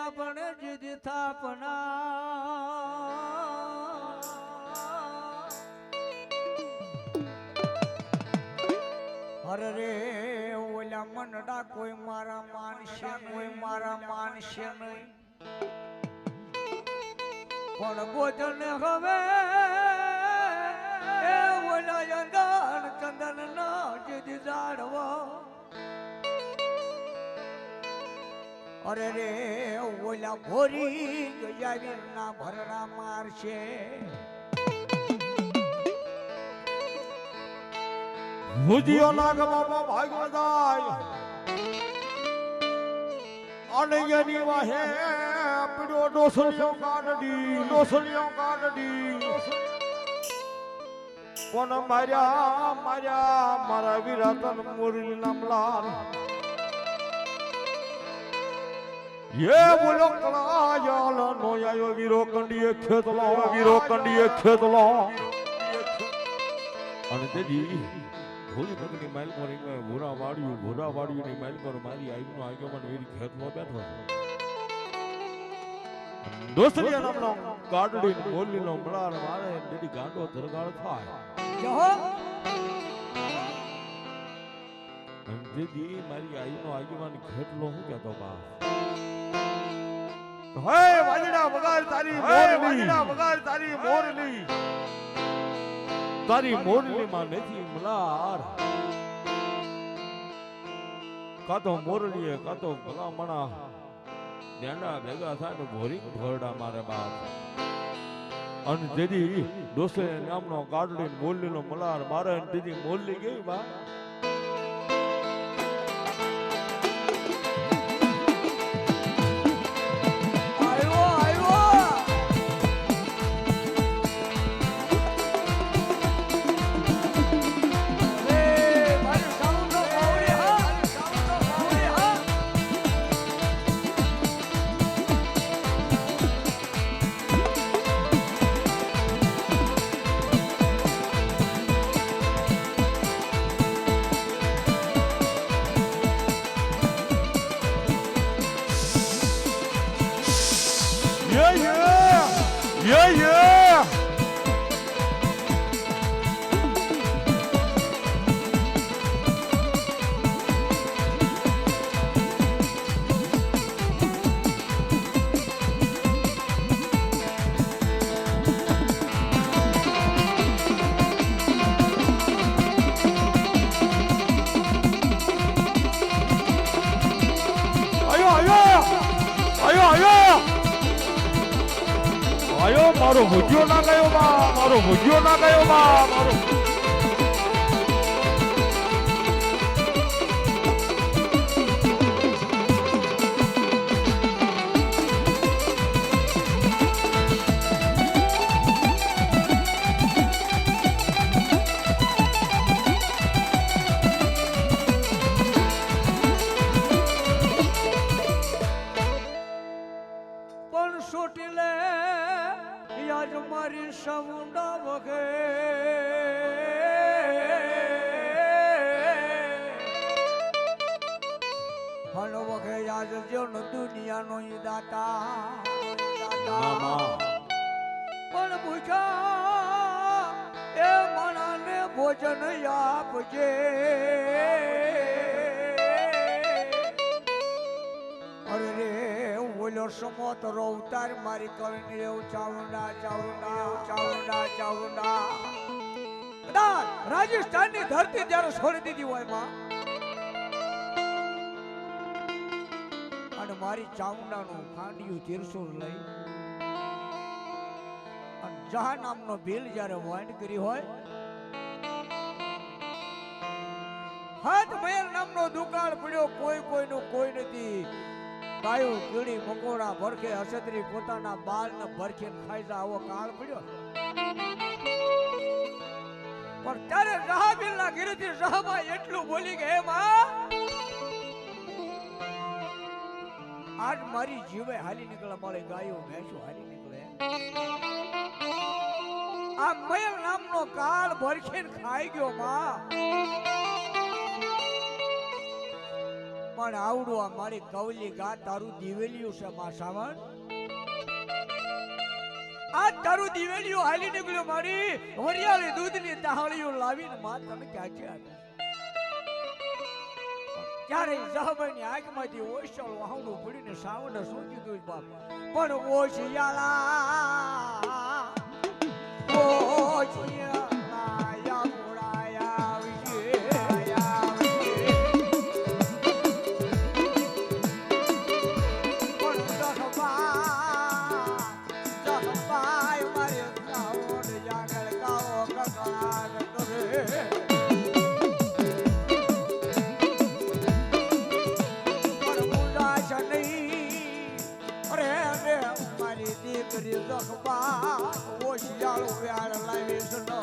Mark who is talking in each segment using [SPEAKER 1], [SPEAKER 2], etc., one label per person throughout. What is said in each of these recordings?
[SPEAKER 1] ના પણ જીદી થાપના અરે રે ઓલા મનડા કોઈ મારા માનશે નહીં પણ ગોજન હવે એ ઓલા યંદન ચંદન ના જીદી જાડવા અરે રે ઓલા ભોરી ગયાવીર ના ભરડા મારશે
[SPEAKER 2] ભુજિયો નાગ બાબા ભાગવા જાય અને એની વાહે પીડો ડોસલિયો કાઢડી કોણ મારા વિરાતન મુરલી નામલાર ये बोलो कलायाल नोयायो वीरो कंडिये खेतलो અને તેજી ભૂલ ભગની માઈલ પર ભૂરા વાડિયું ની માઈલ પર મારી આઈનો આગેવાન વેરી ખેતલો બેઠો દોસ્તલિયા નામનો કાડડી બોલીનો મળાર મારે તેડી ગાંડો ધરગાળ થાય
[SPEAKER 1] જહો
[SPEAKER 2] અને તેજી મારી આઈનો આગેવાન ખેતલો હું કહેતો બા હે વાજડા વગાર તારી મોરલી માં નથી મલાર કાતો મોરલીએ કાતો ભલામણા ડેંડા ભેગા થાય તો ભોરી ભરડા મારે બાપ અને દીદી દોસ્તે નામનો કાઢડી મોરલીનો મલાર મારે દીદી મોરલી ગઈ બા Yeah! આયો મારો ભુજ્યો ના ગયો મારો
[SPEAKER 1] પણ સોટી લે યાદ મારી સમુંડા વગે હન વગે યાદ જો ન દુનિયાનો ઈ દાતા પણ પૂછા એ મણાને ભોજન આપજે અરે રે ઓલો સમોતરો ઉતાર મારી કળની એવું ચાવડા રાજસ્થાનની ધરતી જ્યારે છોડી દીધી હોય માં અને મારી ચામુંડાનું ખાંડિયું તીરસુલ લઈ અને જહા નામનો ભીલ જ્યારે વાંડ કરી હોય હાથ મહેલ નામનો દુકાળ પડ્યો કોઈનું કોઈ નથી ગાયો કીડી મકોડા ભરખે અસતરી પોતાના બાલ ને ભરખે ખાઈ જા આવો કાળ પડ્યો પણ ત્યારે રહાબીલ ના ગીરથી રહબા એટલું બોલી કે હે માં આજ મારી જીવે હાલી નીકળે મારી ગાયો ભેંસો હાલી નીકળે આ મયલ નામનો કાળ ભરખે ખાઈ ગયો માં પ્રમાણે આવડું આ મારી કવલી ગા તારું દિવેલિયું છે માં સાવણ. આ તારું દિવેલિયું હાલી નીકળ્યું મારી વરિયાળી દૂધની તાહળીઓ લાવીને માં તને ક્યાં આપી. ત્યારે જહબની આંખમાંથી ઓશળ વાહુડું પડીને સાવણે શું કીધું બાપ, પણ ઓશિયાળા ઓશિયાળા યામુડાયા આવજે આવજે. પણ જહબાઈ મારે સાવણ જાગળ કાવો કકળાટ કરે. દીકરી જખબા ઓશિયાળું વ્યાળ લાવીશ નો.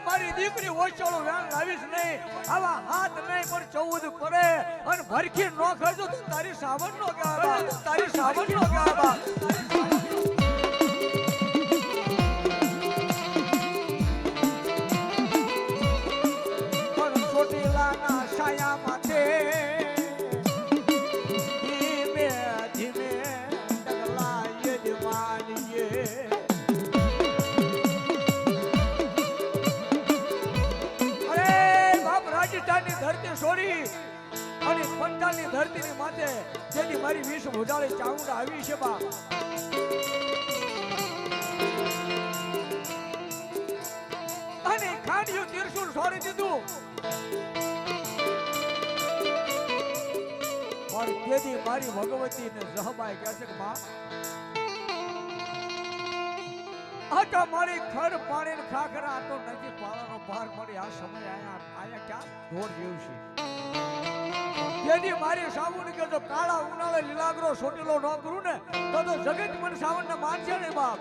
[SPEAKER 1] મારી દીકરી ઓશિયાળું વ્યાળ લાવીશ નહીં. આવા હાથ નહીં પણ 14 પડે અને ભરખી નો ખર્ચો તો તારી સાવણ નો કહેવાય, તારી સાવણ નો કહેવાય. છોડી અને પંચાલની ધરતીની માથે જેની મારી વિષ ભોજાળી ચામુંડા આવી છે બા. અને ખાડીયું તીરસુલ છોડી દીધું. પણ તેથી મારી ભગવતી ને જહબાઈ કહે છે કે માં આ તો મારી ખર પાણી ને ખાખરા તો નથી પાળાનો ભાર મળી. આ સમય આયા ક્યાં ઢોર જેવું છે. જેની મારી સાવણ કે જો કાળા ઉનાળે લીલાગરો સોટીલો ન કરું ને તો જગત મને સાવણ ને માનશે ને બાપ.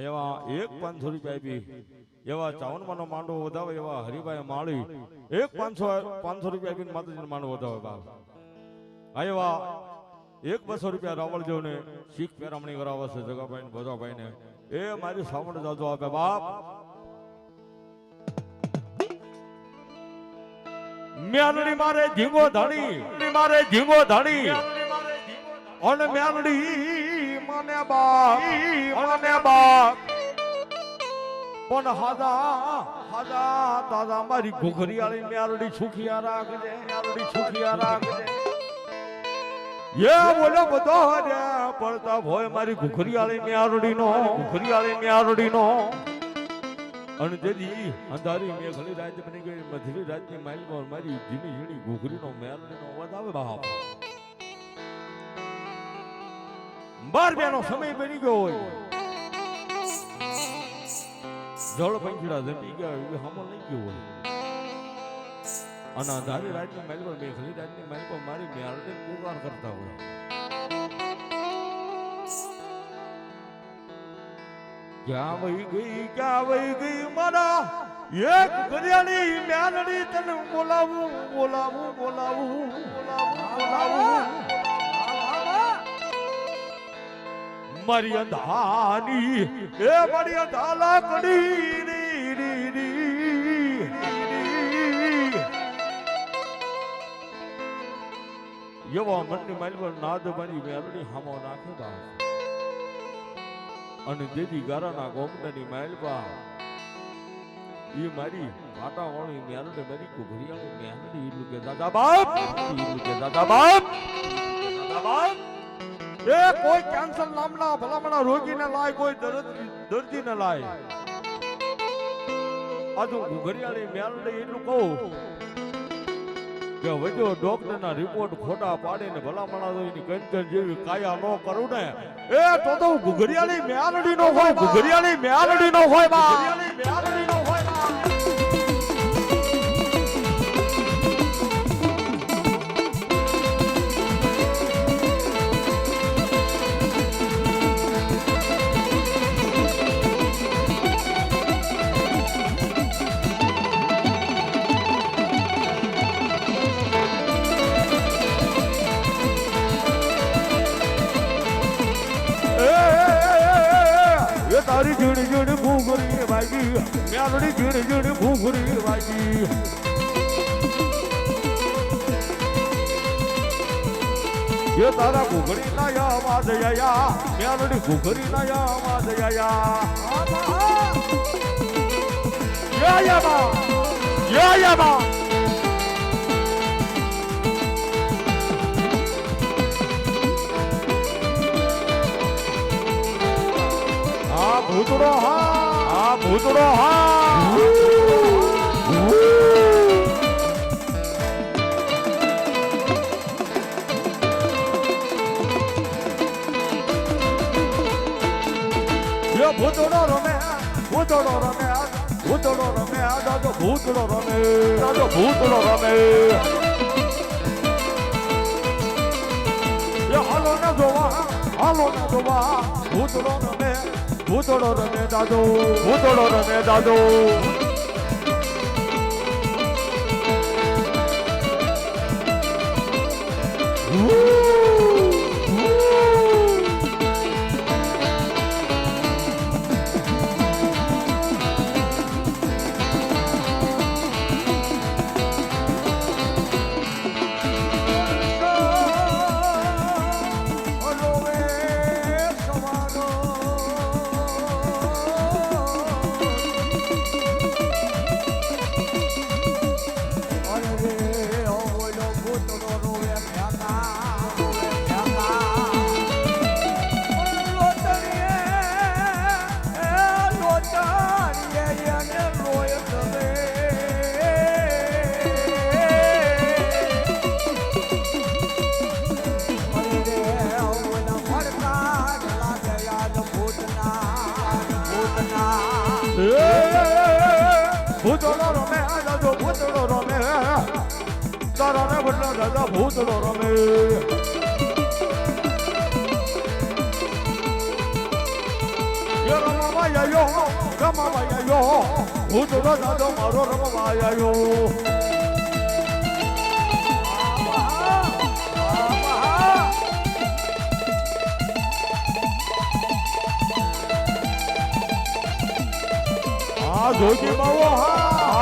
[SPEAKER 2] એવા 500 રૂપિયા આપી એવા 54 નો માંડવો વધાવે એવા હરિભાઈ માળી 500 રૂપિયા આપીને માતાજીનો માંડવો વધાવે બાપ. એવા 200 રૂપિયા રાવળદેવ ને શીખ પેરામણી કરાવે છે જગાભાઈ ને ભોજાભાઈ ને. એ મારી સાવણ જાજો આપે બાપ. મ્યાલડી મારે ધીંગો ધણી મારે ધીંગો ધણી અને મ્યાલડી મને બાપ પણ હાદા દાદા મારી ઘોઘરિયાળી મ્યાલડી સુખિયા રાખજે, મ્યાલડી સુખિયા રાખજે. એ બોલો બધો રે પડતા ભોય મારી ઘોઘરિયાળી મ્યાલડી નો અને જેદી અંધારી મેઘલી રાત બની ગઈ મધરી રાતની માઇલમાં મારી જીની ઝીણી ઘોઘરીનો મ્યાલડીનો અવાજ આવે બાપ. બાર બેનો સમય બની ગયો હોય, જળ પંખીડા જમી ગયા એવી હમલ નહીં ગયો હોય અને અંધારી રાતની માઇલમાં મેઘલી રાતની માઇલમાં મારી મ્યાલડી પુકાર કરતા હોય. ક્યાં વહી ગઈ મારા એક ઘડિયાળી મ્યાલડી તને બોલાવું. મારી અંધાની એ મારી અંધાલા કડી એવા મનની માઇલ પર નાદ મારી મ્યાલડી હામો નાખે બા. અને દેદી ગારાના ગોમડાની માઇલબા ઈ મારી પાટા વાળી મ્યાલડી મારી ઘોઘરિયાળી મ્યાલડી ઈલું કે દાદા બાપ એ કોઈ કેન્સર નામના ભલામણા રોગીને લાય, કોઈ દર્દીને લાય. આ તો ઘોઘરિયાળી મ્યાલડી એટલું કહું કે વજો ડોક્ટરના રિપોર્ટ ખોટા પાડીને ભલામણા જોઈને કંચન જેવી કાયા નો કરું ને એ તો ઘોઘરિયાળી મ્યાલડી નો હોય, ઘોઘરિયાળી મ્યાલડી નો હોય બા. મેલડી ઝીણી ઝીણી ઘૂઘરી વાગી ये तारा घुघरी ना या आवाज या मेलडी घुघरी ना या आवाज या बा आ भूतड़ो हा ભૂતડો રમે દાદો ભૂતડો રમે હાલો ને જોવા ભૂતડો રમે દાદો ભૂતડો રમે દાદો ભૂતડો રમે તારા ને બદલા દાદા ભૂતડો રમે રમાવાયો ભૂતડો દાદો મારો રમવાયો જોગી બાવો હા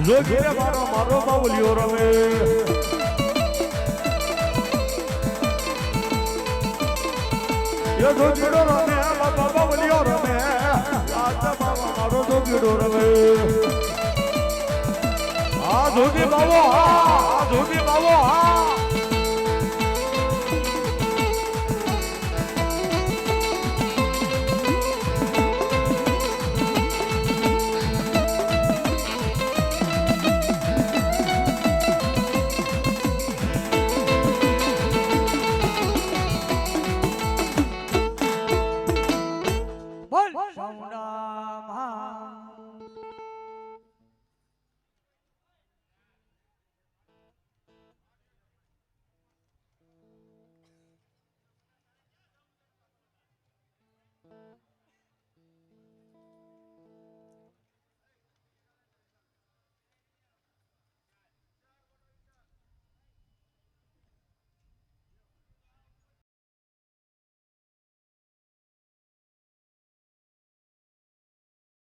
[SPEAKER 2] જોગી રે મારો બાવલિયો રમે યો જોગીડો રમે બાબા બાવલિયો રમે આતા બાબા મારો જોગીડો રમે આ જોગી બાવો હા